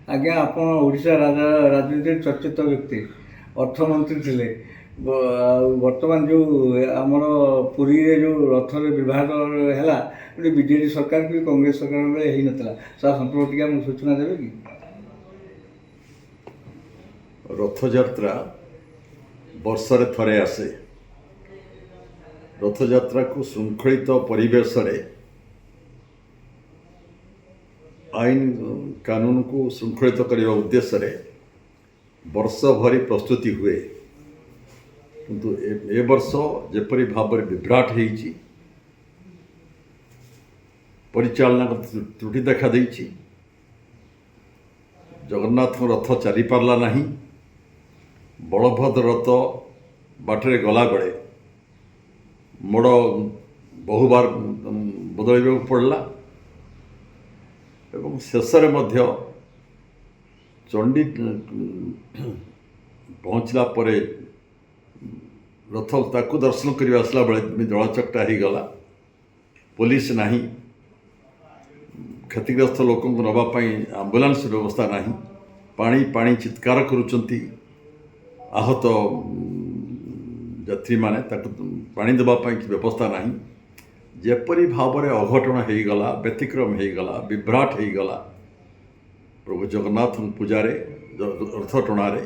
ଆଜ୍ଞା ଆପଣ ଓଡ଼ିଶା ରାଜନୀତିରେ ଚର୍ଚ୍ଚିତ ବ୍ୟକ୍ତି, ଅର୍ଥମନ୍ତ୍ରୀ ଥିଲେ। ଆଉ ବର୍ତ୍ତମାନ ଯେଉଁ ଆମର ପୁରୀରେ ଯେଉଁ ରଥରେ ବିବାଦ ହେଲା, ଗୋଟେ ବିଜେଡ଼ି ସରକାର କି କଂଗ୍ରେସ ସରକାର ବେଳେ ହେଇନଥିଲା, ତା ସମ୍ପର୍କ ଟିକେ ଆମକୁ ସୂଚନା ଦେବେ କି? ରଥଯାତ୍ରା ବର୍ଷରେ ଥରେ ଆସେ। ରଥଯାତ୍ରାକୁ ଶୃଙ୍ଖଳିତ ପରିବେଶରେ ଆଇନ କାନୁନକୁ ଶୃଙ୍ଖଳିତ କରିବା ଉଦ୍ଦେଶ୍ୟରେ ବର୍ଷ ଭରି ପ୍ରସ୍ତୁତି ହୁଏ। କିନ୍ତୁ ଏ ବର୍ଷ ଯେପରି ଭାବରେ ବିଭ୍ରାଟ ହେଇଛି, ପରିଚାଳନା ତ୍ରୁଟି ଦେଖାଦେଇଛି, ଜଗନ୍ନାଥଙ୍କ ରଥ ଚାଲିପାରିଲା ନାହିଁ। ବଳଭଦ୍ର ରଥ ବାଟରେ ଗଲାବେଳେ ମୋଡ଼ ବହୁବାର ବଦଳାଇବାକୁ ପଡ଼ିଲା ଏବଂ ଶେଷରେ ମଧ୍ୟ ଚଣ୍ଡୀ ପହଞ୍ଚିଲା ପରେ ରଥ ତାକୁ ଦର୍ଶନ କରି ଆସିଲା ବେଳେ ଦଳାଚକଟା ହେଇଗଲା। ପୋଲିସ ନାହିଁ, କ୍ଷତିଗ୍ରସ୍ତ ଲୋକଙ୍କୁ ନେବା ପାଇଁ ଆମ୍ବୁଲାନ୍ସ ବ୍ୟବସ୍ଥା ନାହିଁ, ପାଣି ପାଣି ଚିତ୍କାର କରୁଛନ୍ତି ଆହତ ଯାତ୍ରୀମାନେ, ତାକୁ ପାଣି ଦେବା ପାଇଁ କିଛି ବ୍ୟବସ୍ଥା ନାହିଁ। ଯେପରି ଭାବରେ ଅଘଟଣ ହେଇଗଲା, ବ୍ୟତିକ୍ରମ ହେଇଗଲା, ବିଭ୍ରାଟ ହେଇଗଲା ପ୍ରଭୁ ଜଗନ୍ନାଥଙ୍କ ପୂଜାରେ, ରଥ ଟଣାରେ,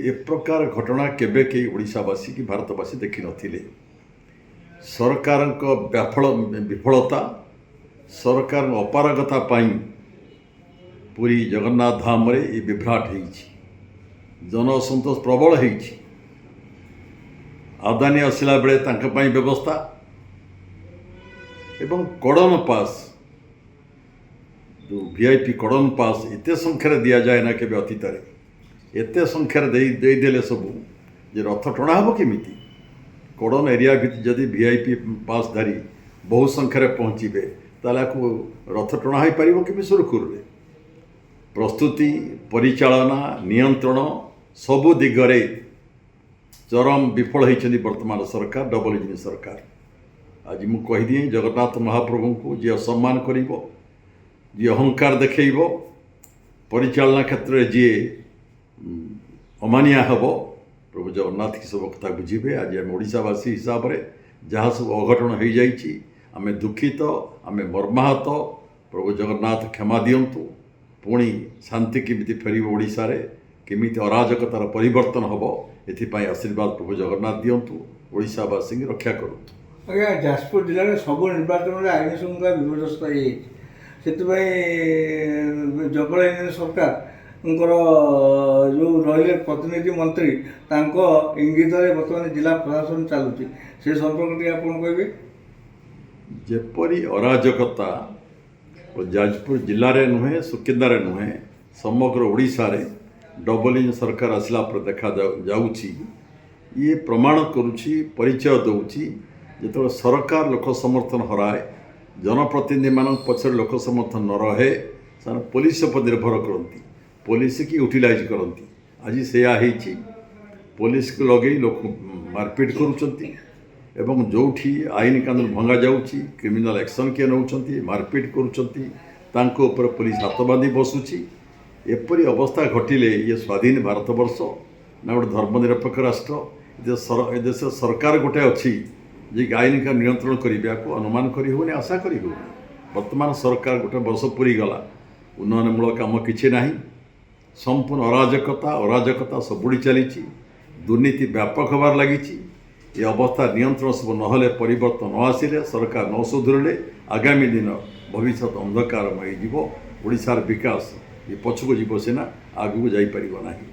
ଏ ପ୍ରକାର ଘଟଣା କେବେ କେହି ଓଡ଼ିଶାବାସୀ କି ଭାରତବାସୀ ଦେଖିନଥିଲେ। ସରକାରଙ୍କ ବିଫଳତା, ସରକାରଙ୍କ ଅପାରଗତା ପାଇଁ ପୁରୀ ଜଗନ୍ନାଥ ଧାମରେ ଏ ବିଭ୍ରାଟ ହେଇଛି। ଜନ ଅସନ୍ତୋଷ ପ୍ରବଳ ହେଇଛି। ଆଦାନୀ ଆସିଲା ବେଳେ ତାଙ୍କ ପାଇଁ ବ୍ୟବସ୍ଥା ଏବଂ କଡ଼ନ ପାସ୍, ଯେଉଁ VIP କଡ଼ନ ପାସ୍ ଏତେ ସଂଖ୍ୟାରେ ଦିଆଯାଏ ନା କେବେ ଅତୀତରେ, ଏତେ ସଂଖ୍ୟାରେ ଦେଇଦେଲେ ସବୁ ଯେ ରଥ ଟଣା ହେବ କେମିତି? କଡ଼ନ ଏରିଆ ଭିତରେ ଯଦି VIP ପାସ୍ ଧାରି ବହୁ ସଂଖ୍ୟାରେ ପହଞ୍ଚିବେ, ତାହେଲେ ଆକୁ ରଥ ଟଣା ହୋଇପାରିବ କେମିତି ସୁରୁଖୁରୁରେ? ପ୍ରସ୍ତୁତି, ପରିଚାଳନା, ନିୟନ୍ତ୍ରଣ ସବୁ ଦିଗରେ ଚରମ ବିଫଳ ହୋଇଛନ୍ତି ବର୍ତ୍ତମାନ ସରକାର, ଡବଲ ଇଞ୍ଜିନ୍ ସରକାର। ଆଜି ମୁଁ କହିଦିଏ, ଜଗନ୍ନାଥ ମହାପ୍ରଭୁଙ୍କୁ ଯିଏ ଅସମ୍ମାନ କରିବ, ଯିଏ ଅହଙ୍କାର ଦେଖେଇବ, ପରିଚାଳନା କ୍ଷେତ୍ରରେ ଯିଏ ଅମାନିଆ ହେବ, ପ୍ରଭୁ ଜଗନ୍ନାଥ କି ସବୁ କଥା ବୁଝିବେ। ଆଜି ଆମେ ଓଡ଼ିଶାବାସୀ ହିସାବରେ ଯାହା ସବୁ ଅଘଟଣ ହୋଇଯାଇଛି, ଆମେ ଦୁଃଖିତ, ଆମେ ମର୍ମାହତ। ପ୍ରଭୁ ଜଗନ୍ନାଥ କ୍ଷମା ଦିଅନ୍ତୁ। ପୁଣି ଶାନ୍ତି କେମିତି ଫେରିବ ଓଡ଼ିଶାରେ, କେମିତି ଅରାଜକତାର ପରିବର୍ତ୍ତନ ହେବ, ଏଥିପାଇଁ ଆଶୀର୍ବାଦ ପ୍ରଭୁ ଜଗନ୍ନାଥ ଦିଅନ୍ତୁ। ଓଡ଼ିଶାବାସୀଙ୍କୁ ରକ୍ଷା କରନ୍ତୁ। ଆଜ୍ଞା ଯାଜପୁର ଜିଲ୍ଲାରେ ସବୁ ନିର୍ବାଚନରେ ଆଇନ ଶୃଙ୍ଖଳା ବିପର୍ଯ୍ୟସ୍ତ ହେଇଯାଇଛି। ସେଥିପାଇଁ ଜବର ଇଞ୍ଜିନ ସରକାରଙ୍କର ଯେଉଁ ରହିଲେ ପ୍ରତିନିଧି ମନ୍ତ୍ରୀ, ତାଙ୍କ ଇଙ୍ଗିତରେ ବର୍ତ୍ତମାନ ଜିଲ୍ଲା ପ୍ରଶାସନ ଚାଲୁଛି, ସେ ସମ୍ପର୍କରେ ଟିକେ ଆପଣ କହିବେ? ଯେପରି ଅରାଜକତା ଯାଜପୁର ଜିଲ୍ଲାରେ ନୁହେଁ, ସୁକିନ୍ଦାରେ ନୁହେଁ, ସମଗ୍ର ଓଡ଼ିଶାରେ ଡବଲ ଇଞ୍ଜିନ୍ ସରକାର ଆସିଲା ପରେ ଦେଖାଯାଉଛି। ଇଏ ପ୍ରମାଣ କରୁଛି, ପରିଚୟ ଦେଉଛି, ଯେତେବେଳେ ସରକାର ଲୋକ ସମର୍ଥନ ହରାଏ, ଜନପ୍ରତିନିଧିମାନଙ୍କ ପଛରେ ଲୋକ ସମର୍ଥନ ନ ରହେ, ସେମାନେ ପୋଲିସ ଉପରେ ନିର୍ଭର କରନ୍ତି, ପୋଲିସ କି ୟୁଟିଲାଇଜ୍ କରନ୍ତି। ଆଜି ସେୟା ହେଇଛି। ପୋଲିସକୁ ଲଗେଇ ଲୋକ ମାରପିଟ କରୁଛନ୍ତି ଏବଂ ଯେଉଁଠି ଆଇନ କାନୁନ ଭଙ୍ଗାଯାଉଛି, କ୍ରିମିନାଲ ଆକ୍ସନ୍ କିଏ ନେଉଛନ୍ତି, ମାରପିଟ କରୁଛନ୍ତି, ତାଙ୍କ ଉପରେ ପୋଲିସ ହାତ ବାନ୍ଧି ବସୁଛି। ଏପରି ଅବସ୍ଥା ଘଟିଲେ ଇଏ ସ୍ୱାଧୀନ ଭାରତବର୍ଷ ନା ଗୋଟେ ଧର୍ମନିରପେକ୍ଷ ରାଷ୍ଟ୍ର? ଏ ଦେଶର ସରକାର ଗୋଟେ ଅଛି ଯେ ଆଇନ କାନୁନ ନିୟନ୍ତ୍ରଣ କରିବେ, ଆକୁ ଅନୁମାନ କରି ହେଉନି, ଆଶା କରି ହେଉନି। ବର୍ତ୍ତମାନ ସରକାର ଗୋଟେ ବର୍ଷ ପୁରିଗଲା, ଉନ୍ନୟନମୂଳକ କାମ କିଛି ନାହିଁ। ସମ୍ପୂର୍ଣ୍ଣ ଅରାଜକତା ସବୁଠି ଚାଲିଛି। ଦୁର୍ନୀତି ବ୍ୟାପକ ହେବାରେ ଲାଗିଛି। ଏ ଅବସ୍ଥା ନିୟନ୍ତ୍ରଣ ସବୁ ନହେଲେ, ପରିବର୍ତ୍ତନ ନ ଆସିଲେ, ସରକାର ନ ସୁଧୁରିଲେ, ଆଗାମୀ ଦିନ ଭବିଷ୍ୟତ ଅନ୍ଧକାରମୟ ହେଇଯିବ। ଓଡ଼ିଶାର ବିକାଶ ଏ ପଛକୁ ଯିବ ସିନା, ଆଗକୁ ଯାଇପାରିବ ନାହିଁ।